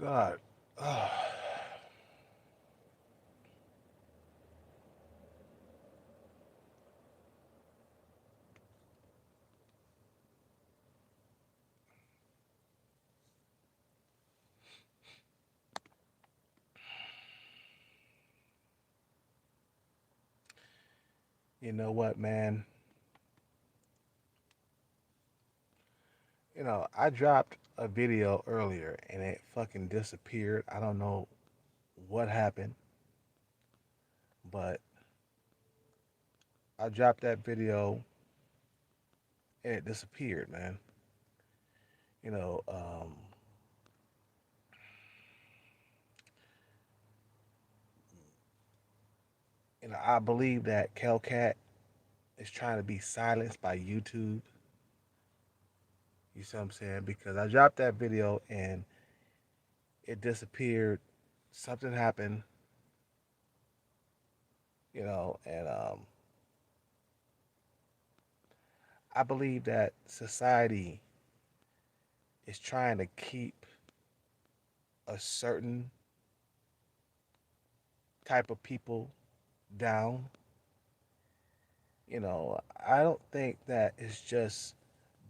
God. Ugh. You know what, man? I dropped a video earlier and it fucking disappeared. I don't know what happened, but I dropped that video and it disappeared, man. You know, um, I believe that Kelcat is trying to be silenced by YouTube. You see what I'm saying? Because I dropped that video and it disappeared. Something happened, and I believe that society is trying to keep a certain type of people down. I don't think that it's just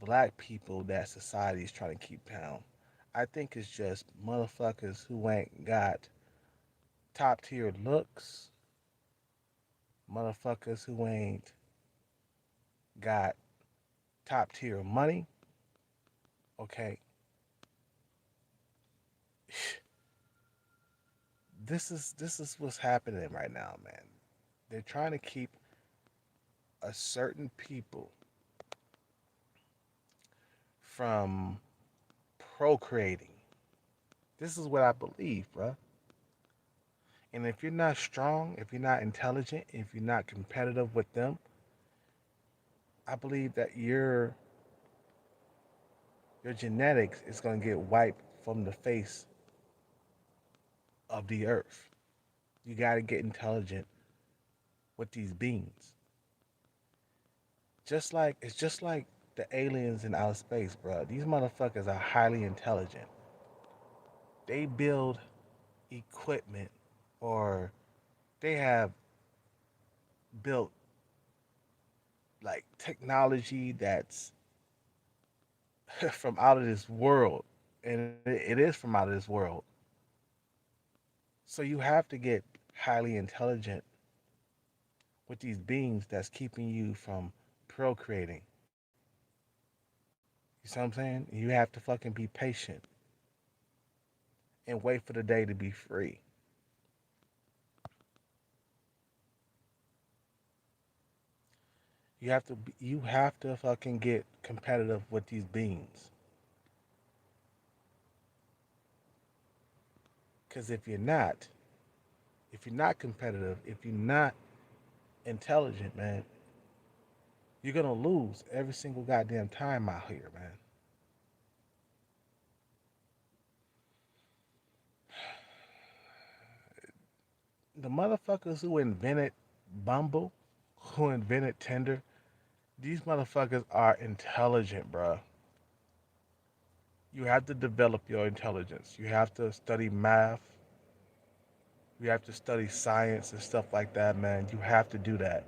black people that society is trying to keep down. I think it's just motherfuckers who ain't got top tier looks, motherfuckers who ain't got top tier money. Okay, this is what's happening right now, man. They're trying to keep a certain people from procreating. This is what I believe, bruh. And if you're not strong, if you're not intelligent, if you're not competitive with them, I believe that your genetics is gonna get wiped from the face of the earth. You gotta get intelligent with these beings. It's just like the aliens in outer space, bro. These motherfuckers are highly intelligent. They build equipment or they have built like technology that's from out of this world. And it is from out of this world. So you have to get highly intelligent with these beings that's keeping you from procreating. You see what I'm saying? You have to fucking be patient and wait for the day to be free. You have to fucking get competitive with these beings. Cause if you're not competitive, if you're not intelligent, man, you're gonna lose every single goddamn time out here, man. The motherfuckers who invented Bumble, who invented Tinder, these motherfuckers are intelligent, bruh. You have to develop your intelligence. You have to study math. You have to study science and stuff like that, man. You have to do that.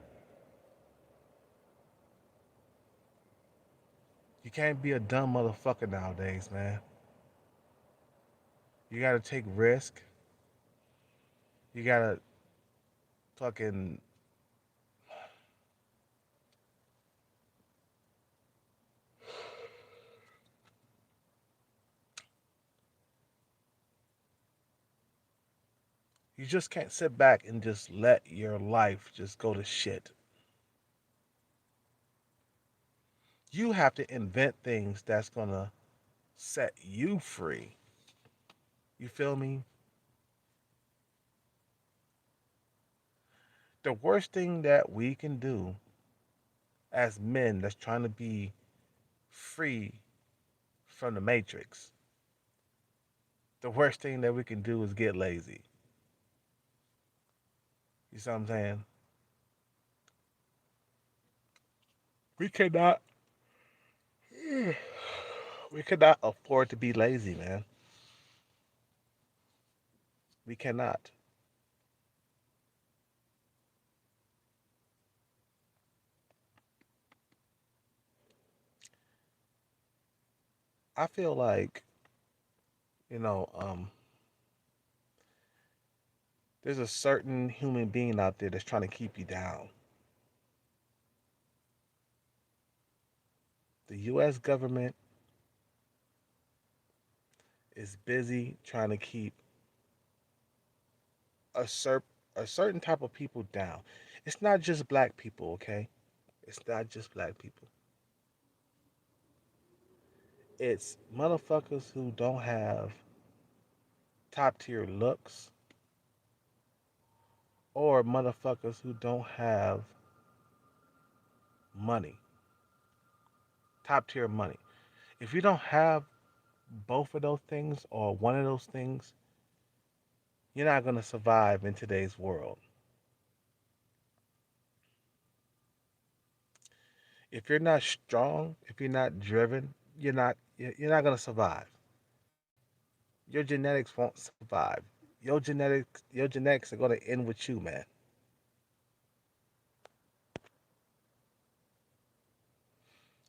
You can't be a dumb motherfucker nowadays, man. You gotta take risk. You gotta fucking. You just can't sit back and just let your life just go to shit. You have to invent things that's gonna set you free. You feel me? The worst thing that we can do as men that's trying to be free from the matrix, the worst thing that we can do is get lazy. You see what I'm saying? We cannot we cannot afford to be lazy, man. We cannot. I feel like, you know, there's a certain human being out there that's trying to keep you down. The US government is busy trying to keep a cer- a certain type of people down. It's not just black people, okay? It's not just black people. It's motherfuckers who don't have top tier looks or motherfuckers who don't have money, top tier money. If you don't have both of those things or one of those things, you're not going to survive in today's world. If you're not strong, if you're not driven, you're not going to survive. Your genetics won't survive. Your genetics are going to end with you, man.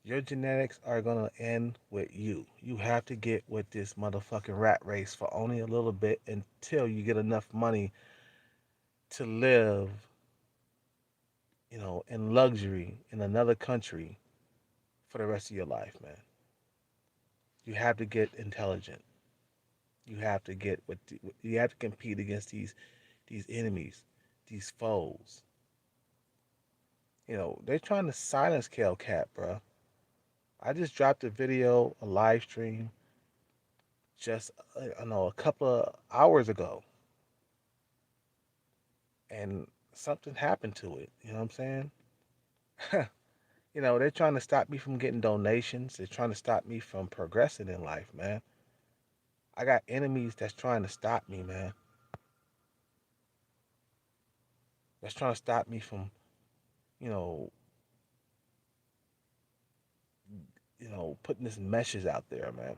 Your genetics are going to end with you. You have to get with this motherfucking rat race for only a little bit until you get enough money to live, in luxury in another country for the rest of your life, man. You have to get intelligent. You have to get you have to compete against these enemies, these foes. They're trying to silence Kale Cat, bro. I just dropped a video, a live stream, just I don't know, a couple of hours ago, and something happened to it. You know what I'm saying? They're trying to stop me from getting donations. They're trying to stop me from progressing in life, man. I got enemies that's trying to stop me, man. That's trying to stop me from, you know, putting this message out there, man.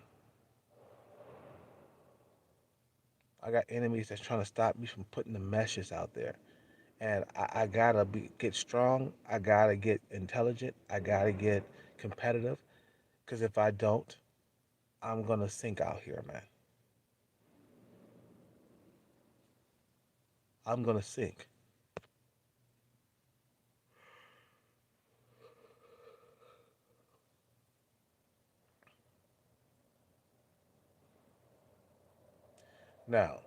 I got enemies that's trying to stop me from putting the message out there. And I gotta get strong. I gotta get intelligent. I gotta get competitive. Because if I don't, I'm gonna sink out here, man. I'm gonna sink. Now,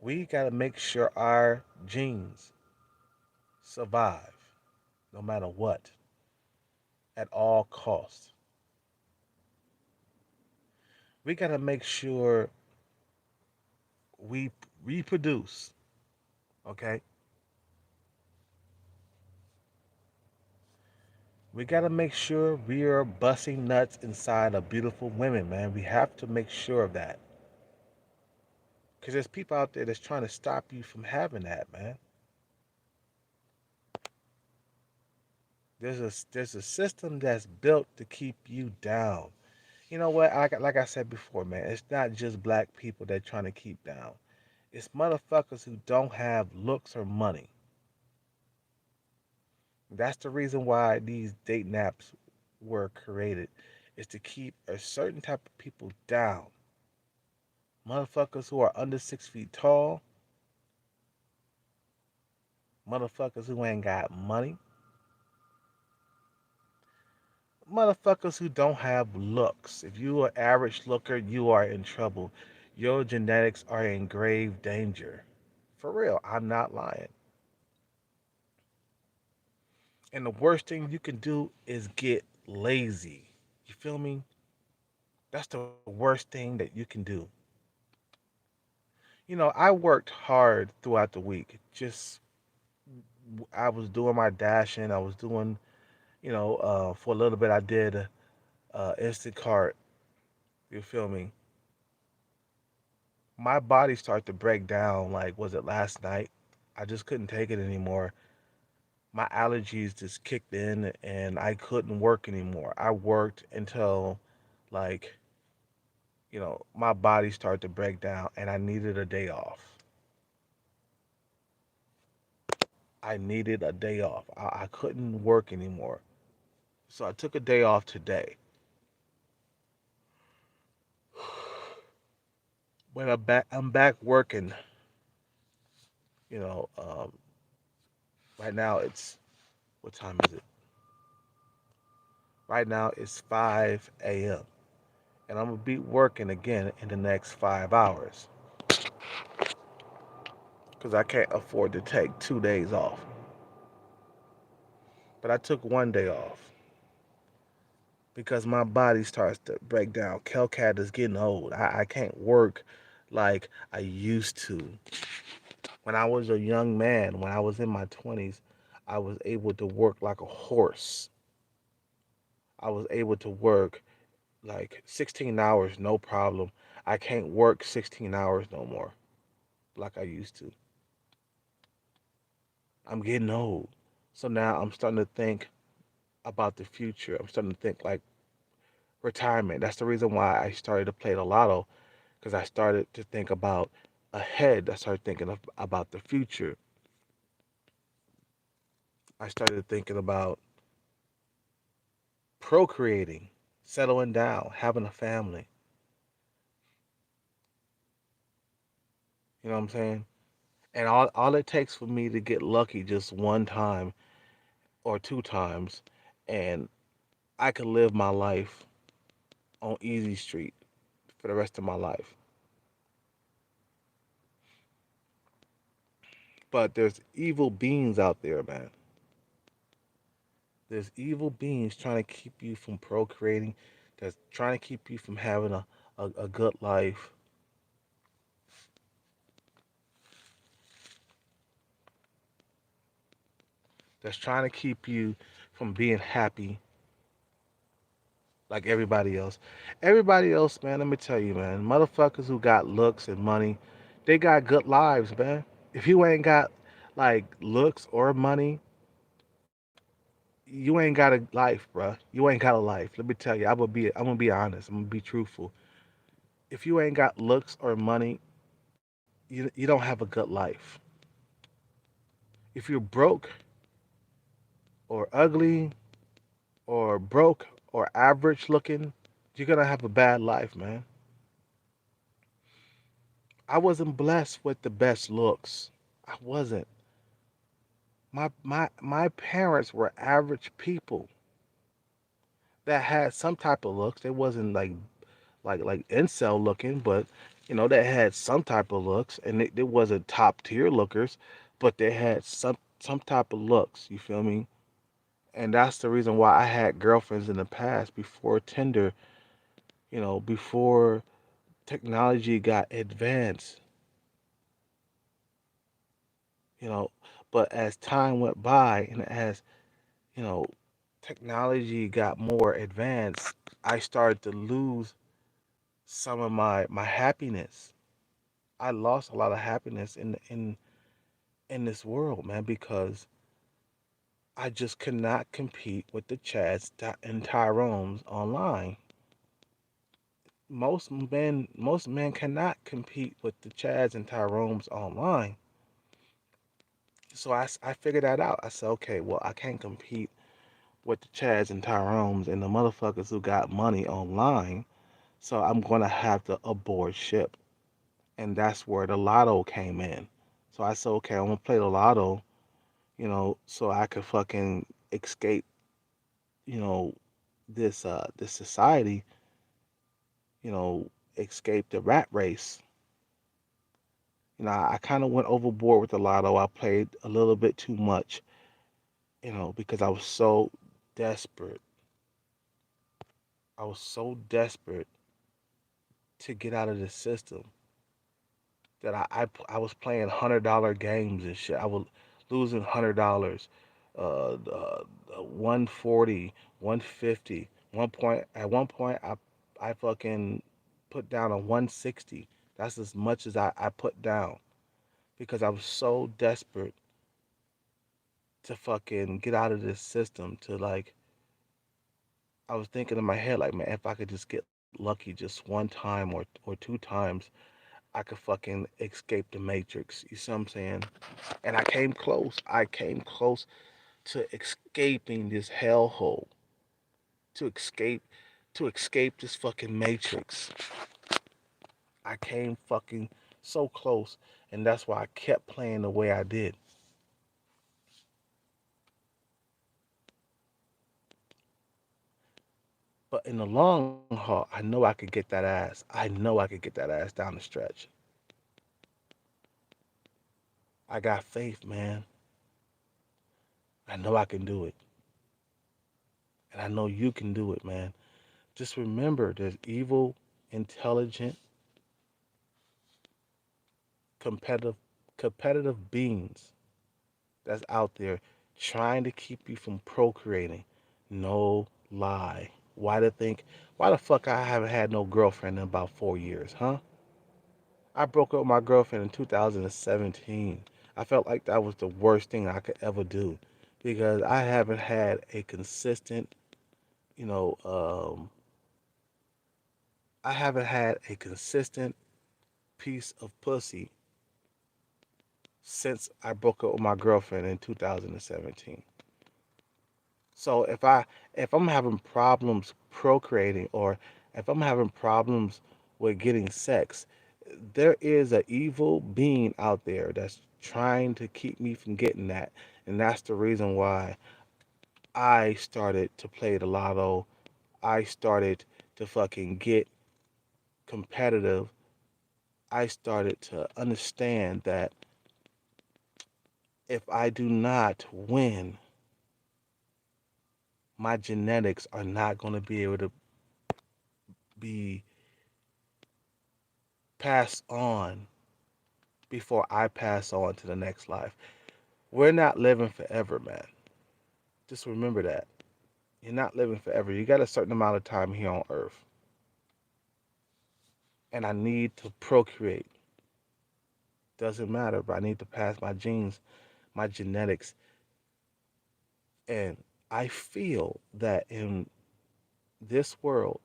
we gotta make sure our genes survive no matter what, at all costs. We gotta make sure we reproduce, okay? We gotta make sure we are busting nuts inside of beautiful women, man. We have to make sure of that. Because there's people out there that's trying to stop you from having that, man. There's a system that's built to keep you down. You know what? Like I said before, man, it's not just black people that trying to keep down. It's motherfuckers who don't have looks or money. That's the reason why these dating apps were created, is to keep a certain type of people down. Motherfuckers who are under 6 feet tall, motherfuckers who ain't got money, motherfuckers who don't have looks. If you are average looker, you are in trouble. Your genetics are in grave danger. For real, I'm not lying. And the worst thing you can do is get lazy. You feel me? That's the worst thing that you can do. I worked hard throughout the week. Just I was doing my dashing. I was doing, for a little bit I did Instacart. You feel me? My body started to break down. Like, was it last night? I just couldn't take it anymore. My allergies just kicked in, and I couldn't work anymore. I worked until like my body started to break down and I needed a day off. I needed a day off. I couldn't work anymore. So I took a day off today. When I'm back working, you know, right now it's, what time is it? Right now it's 5 a.m. And I'm gonna be working again in the next 5 hours because I can't afford to take 2 days off. But I took one day off because my body starts to break down. Kelcat is getting old. I can't work like I used to. When I was a young man, when I was in my 20s, I was able to work like a horse. I was able to work like 16 hours, no problem. I can't work 16 hours no more like I used to. I'm getting old. So now I'm starting to think about the future. I'm starting to think like retirement. That's the reason why I started to play the lotto, because I started to think about ahead. I started thinking about the future. I started thinking about procreating, settling down, having a family. You know what I'm saying? And all it takes for me to get lucky just one time or two times, and I could live my life on easy street for the rest of my life. But there's evil beings out there, man. There's evil beings trying to keep you from procreating, that's trying to keep you from having a good life, that's trying to keep you from being happy like everybody else. Everybody else, man, let me tell you, man, motherfuckers who got looks and money, they got good lives, man. If you ain't got like looks or money, you ain't got a life, bruh. You ain't got a life. Let me tell you, I'm gonna be honest. I'm gonna be truthful. If you ain't got looks or money, you don't have a good life. If you're broke or ugly or broke or average looking, you're gonna have a bad life, man. I wasn't blessed with the best looks. I wasn't. My parents were average people that had some type of looks. They wasn't like incel looking, but they had some type of looks, and they wasn't top tier lookers, but they had some type of looks. You feel me? And that's the reason why I had girlfriends in the past before Tinder. Before technology got advanced. You know, but as time went by and as you know technology got more advanced, I started to lose some of my happiness. I lost a lot of happiness in this world, man, because I just could not compete with the Chads and Tyrones online. Most men cannot compete with the Chads and Tyrones online. So I figured that out. I said, okay, well, I can't compete with the Chads and Tyrones and the motherfuckers who got money online. So I'm gonna have to abort ship. And that's where the lotto came in. So I said, okay, I'm gonna play the lotto, so I could fucking escape, you know, this society, escape the rat race. I kind of went overboard with the lotto. I played a little bit too much, because I was so desperate. I was so desperate to get out of the system that I was playing $100 games and shit. I was losing $100, 140, 150. At one point, I fucking put down a 160. That's as much as I put down because I was so desperate to fucking get out of this system. To like, I was thinking in my head like, man, if I could just get lucky just one time or two times I could fucking escape the matrix. You see what I'm saying? And I came close. I came close to escaping this hellhole. To escape to escape this fucking matrix. I came fucking so close, and that's why I kept playing the way I did. But in the long haul, I know I could get that ass. I know I could get that ass down the stretch. I got faith, man. I know I can do it. And I know you can do it, man. Just remember there's evil, intelligent, competitive competitive beings that's out there trying to keep you from procreating. No lie. Why the fuck I haven't had no girlfriend in about 4 years, huh? I broke up with my girlfriend in 2017. I felt like that was the worst thing I could ever do because I haven't had a consistent, you know, I haven't had a consistent piece of pussy since I broke up with my girlfriend in 2017. So if I'm having problems procreating or if I'm having problems with getting sex, there is an evil being out there that's trying to keep me from getting that. And that's the reason why I started to play the lotto. I started to fucking get competitive. I started to understand that if I do not win, my genetics are not going to be able to be passed on before I pass on to the next life. We're not living forever, man. Just remember that. You're not living forever. You got a certain amount of time here on earth. And I need to procreate. Doesn't matter, but I need to pass my genes, my genetics. And I feel that in this world,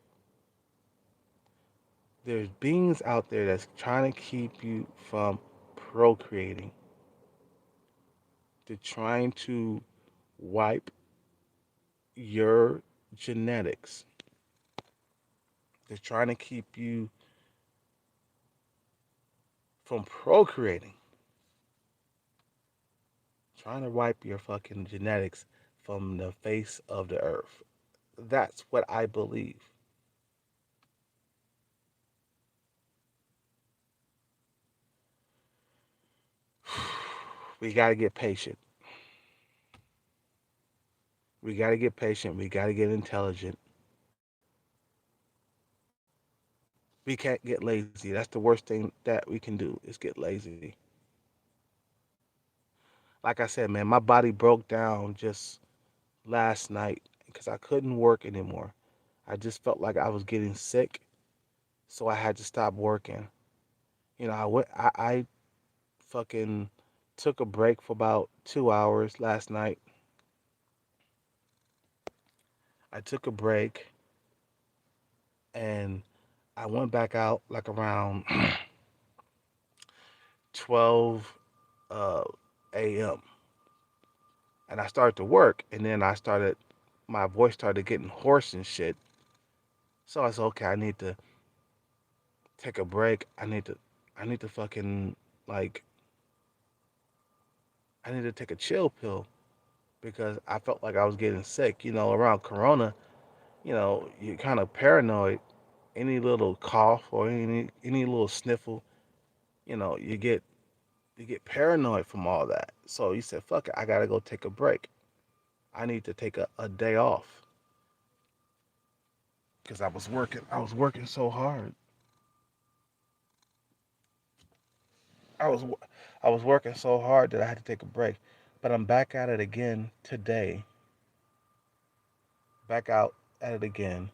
there's beings out there that's trying to keep you from procreating. They're trying to wipe your genetics. They're trying to keep you from procreating. Trying to wipe your fucking genetics from the face of the earth. That's what I believe. We got to get patient. We got to get patient. We got to get intelligent. We can't get lazy. That's the worst thing that we can do is get lazy. Like I said, man, my body broke down just last night because I couldn't work anymore. I just felt like I was getting sick, so I had to stop working. I fucking took a break for about 2 hours last night. I took a break and I went back out like around 12 uh, a.m. and I started to work, and then my voice started getting hoarse and shit. So I said, okay, I need to take a break. I need to fucking like, I need to take a chill pill because I felt like I was getting sick. Around Corona, you're kind of paranoid. Any little cough or any little sniffle, you get paranoid from all that. So he said, fuck it, I gotta go take a break. I need to take a day off because I was working so hard. I was I was working so hard that I had to take a break. But I'm back at it again today. Back out at it again.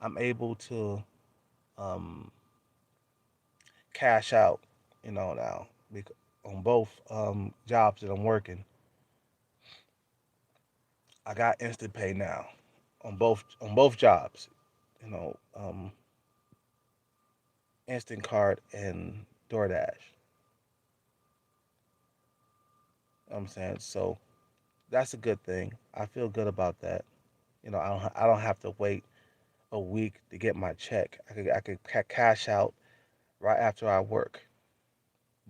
I'm able to um, cash out, now on both jobs that I'm working. I got instant pay now on both jobs. you know, Instant Card and DoorDash. I'm saying so that's a good thing. I feel good about that. I don't have to wait a week to get my check. I could cash out right after I work.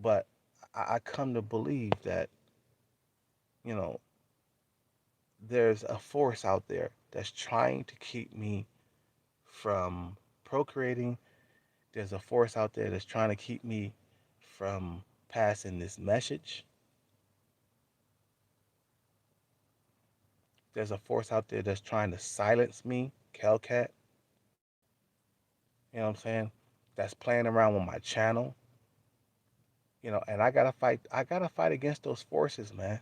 But I come to believe that you know there's a force out there that's trying to keep me from procreating. There's a force out there that's trying to keep me from passing this message. There's a force out there that's trying to silence me, Kelcat. You know what I'm saying? That's playing around with my channel. And I gotta fight. I gotta fight against those forces, man.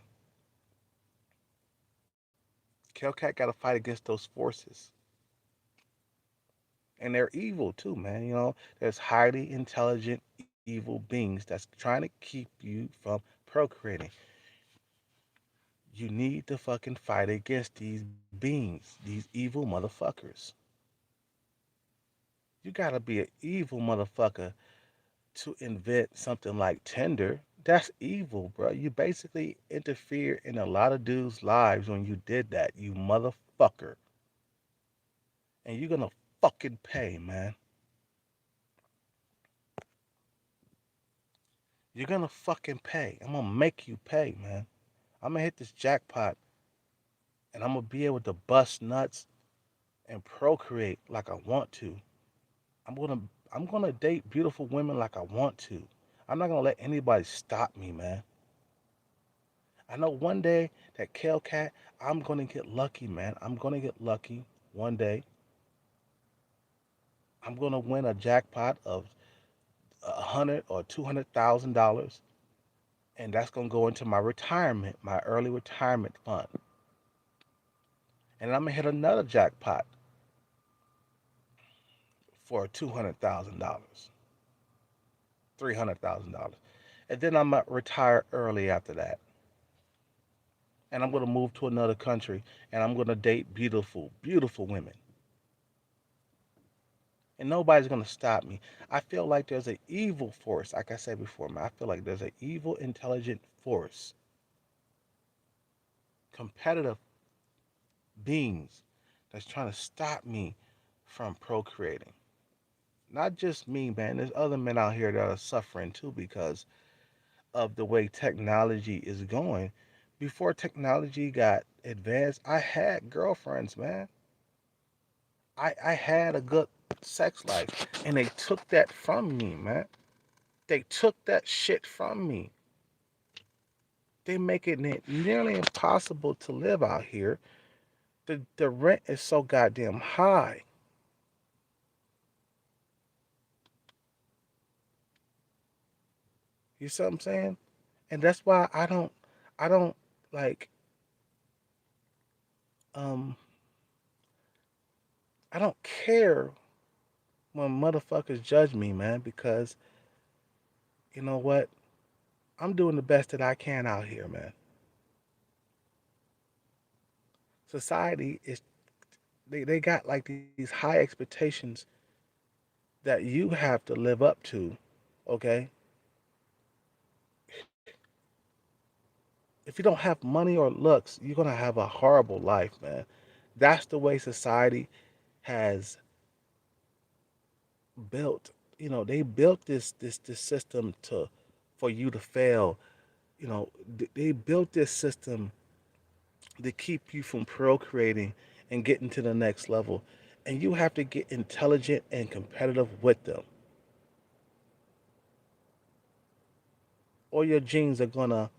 Kelcat gotta fight against those forces, and they're evil too, man. There's highly intelligent, evil beings that's trying to keep you from procreating. You need to fucking fight against these beings, these evil motherfuckers. You gotta be an evil motherfucker to invent something like Tinder. That's evil, bro. You basically interfere in a lot of dudes' lives when you did that, you motherfucker. And you're gonna fucking pay, man. You're gonna fucking pay. I'm gonna make you pay, man. I'm gonna hit this jackpot and I'm gonna be able to bust nuts and procreate like I want to. I'm gonna I'm gonna date beautiful women like I want to. I'm not gonna let anybody stop me, man. I know one day that Kale Cat, I'm gonna get lucky, man. I'm gonna get lucky one day. I'm gonna win a jackpot of $100 or $200,000, and that's gonna go into my retirement, my early retirement fund. And I'm gonna hit another jackpot for $200,000, $300,000, and then I'm gonna retire early after that. And I'm gonna move to another country, and I'm gonna date beautiful, beautiful women, and nobody's gonna stop me. I feel like there's an evil force, like I said before, man. I feel like there's an evil, intelligent force, competitive beings that's trying to stop me from procreating. Not just me, man. There's other men out here that are suffering too because of the way technology is going. Before technology got advanced, I had girlfriends, man. I had a good sex life, and they took that from me, man. They took that shit from me. They making it nearly impossible to live out here. The rent is so goddamn high. You see what I'm saying? And that's why I don't like um I don't care when motherfuckers judge me, man, because you know what? I'm doing the best that I can out here, man. Society is they got like these high expectations that you have to live up to, okay? If you don't have money or looks, you're gonna have a horrible life, man. That's the way society has built. They built this system to for you to fail. They built this system to keep you from procreating and getting to the next level. And you have to get intelligent and competitive with them, or your genes are gonna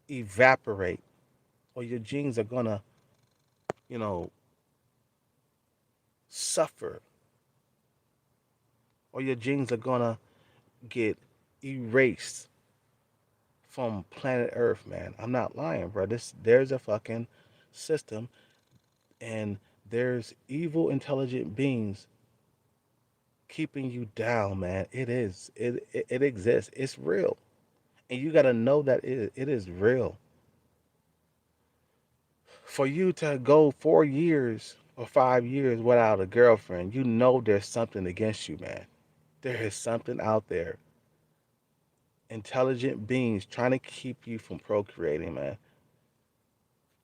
evaporate, or your genes are gonna, you know, suffer, or your genes are gonna get erased from planet Earth, man. I'm not lying, bro. There's a fucking system, and there's evil, intelligent beings keeping you down, man. It is. It exists. It's real, and you gotta know that it is real. For you to go 4 years or 5 years without a girlfriend, you know there's something against you, man. There is something out there. Intelligent beings trying to keep you from procreating, man.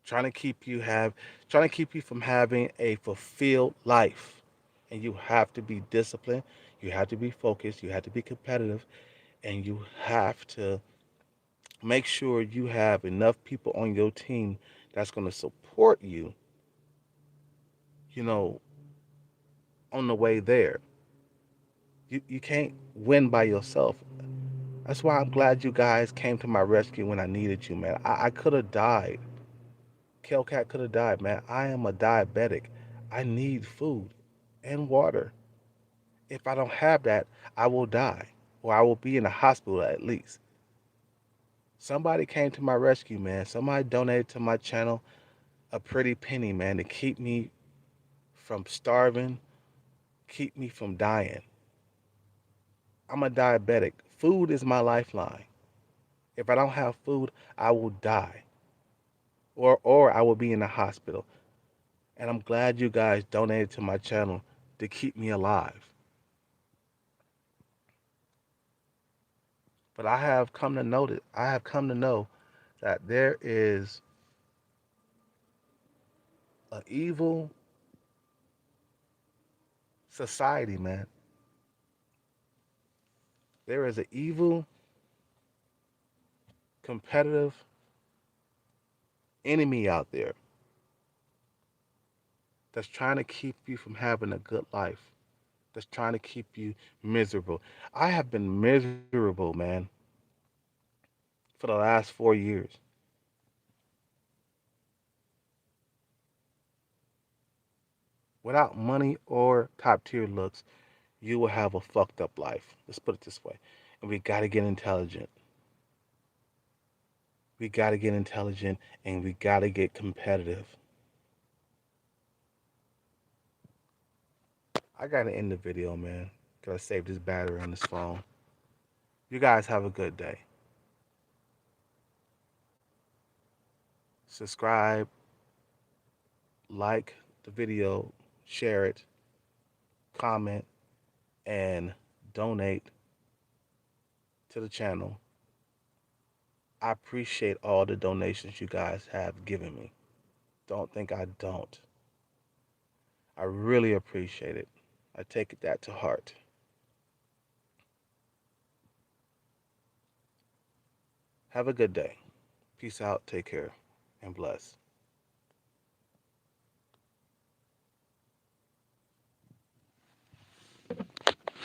Trying to keep you have trying to keep you from having a fulfilled life. And you have to be disciplined, you have to be focused, you have to be competitive, and you have to make sure you have enough people on your team that's going to support you, you know, on the way there. You can't win by yourself. That's why I'm glad you guys came to my rescue when I needed you, man. I could have died. Kelcat could have died, man. I am a diabetic. I need food and water. If I don't have that, I will die, or I will be in a hospital at least. Somebody came to my rescue, man. Somebody donated to my channel a pretty penny, man, to keep me from starving, keep me from dying. I'm a diabetic. Food is my lifeline. If I don't have food, I will die, or I will be in the hospital. And I'm glad you guys donated to my channel to keep me alive. But I have come to know that there is an evil society, man. There is an evil, competitive enemy out there that's trying to keep you from having a good life, that's trying to keep you miserable. I have been miserable, man, for the last 4 years. Without money or top tier looks, you will have a fucked up life. Let's put it this way. And we got to get intelligent. We got to get intelligent and we got to get competitive. I got to end the video, man. Gotta save this battery on this phone. You guys have a good day. Subscribe, like the video, share it, comment, and donate to the channel. I appreciate all the donations you guys have given me. Don't think I don't. I really appreciate it. I take that to heart. Have a good day. Peace out, take care, and bless.